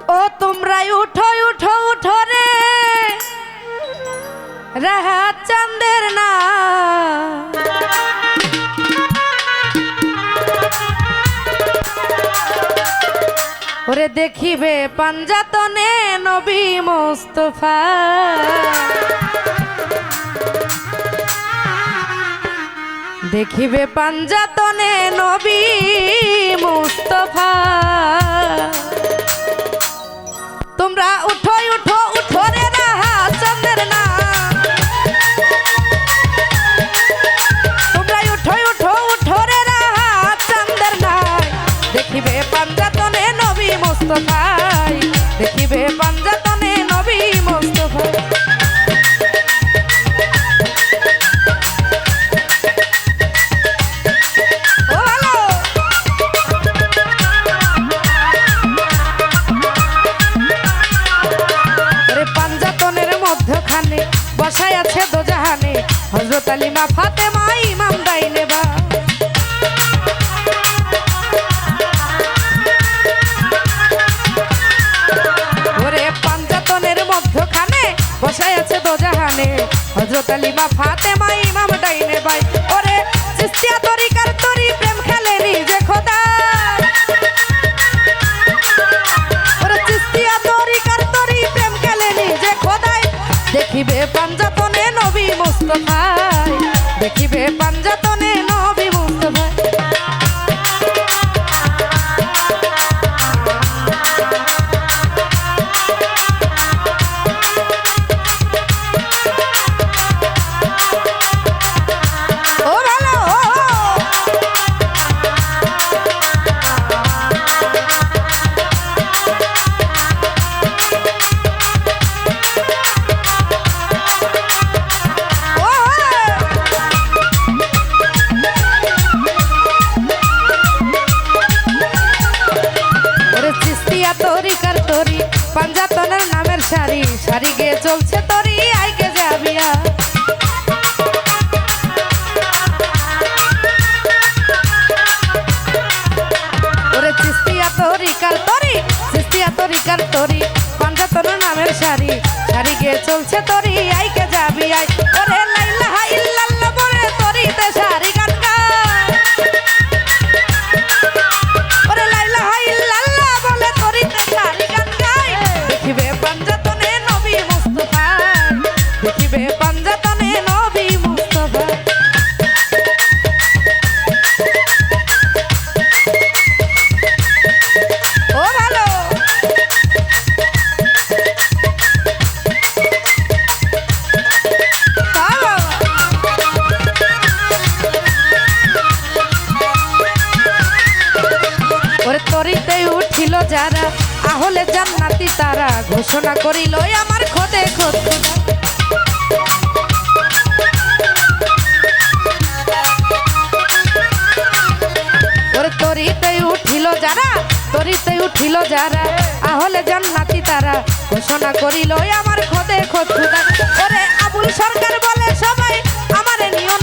ও তোমরাই উঠো উঠো উঠো রে রাহাত চাঁদের না ওরে দেখিবে পাঞ্জাতনে নবী মুস্তাফা দেখিবে পাঞ্জাতনে নবী মুস্তাফা তোমরা উঠো উঠো উঠো রে রাহাত চাঁদের না তোমরা উঠো উঠো উঠো রে রাহাত চাঁদের না দেখিবে পাঞ্জাতনে নবী মুস্তাফা দেখিবে পাঞ্জাতনে নবী মুস্তাফা বসায় আছে দোজাহানে হযরত আলীমা ফাতেমা ইমাম দাইনে বা ওরে পাঞ্জাতনের মধ্যখানে বসায় আছে দোজাহানে হযরত আলীমা ফাতেমা ইমাম দাইনে ভাই ওরে চিশতিয়া তরিকার তরি প্রেম খেলে নিজে খোদা ওরে চিশতিয়া তরিকার তরি প্রেম খেলে নিজে খোদায় দেখিবে পাঞ্জাতনে নবী মুস্তাফা দেখিবে পাঞ্জাতনে নবী মুস্তাফা ও ভালো তরিকার তরি পাঞ্জাতনের নামের সারি সারি গে চলছে তরি আইকে যাবিয়া ওরে চিশতিয়া তরিকার তরি পাঞ্জাতনের নামের সারি সারি গে চলছে তরি আইকে যাবিয়া ওরে লা ইলাহা ইল্লাল্লাহ বলে তরিতে সারি গান গায় ওরে লা ইলাহা ইল্লাল্লাহ বলে তরিতে সারি গান গায় দেখিবে পাঞ্জাতনে নবী মুস্তাফা দেখিবে পাঞ্জাতনে নবী মুস্তাফা ও ভালো ওরে তরিতে উঠিল যারা আহলে জান্নাতি তারা ঘোষণা করিল আমার খোদে খোদ ওরে তরিতে উঠিল যারা আহলে জান্নাতি তারা ঘোষণা করিল আমার খোদে খোদ ওরে আবুল সরকার বলে সবাই আমারে নিও